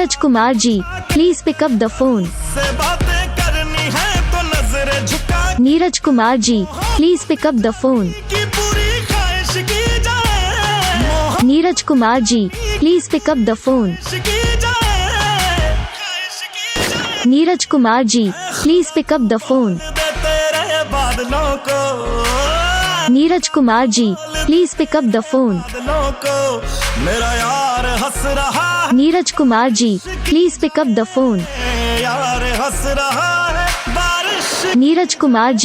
Neeraj Kumar ji, please pick up the phone. से बातें करनी है तो नजर झुका Neeraj Kumar ji, please pick up the phone. की पूरी ख्वाहिश की जाए, Neeraj Kumar ji, please pick up the phone. की जाए, ख्वाहिश की जाए। Neeraj Kumar ji, please pick up the phone. दे तेरे बादलों को, Neeraj Kumar ji, please pick up the phone. बादलों को मेरा यार हंस रहा है, Neeraj Kumar ji, please pick up the phone. यार हंस रहा है, बारिश नीरज कुमार जी,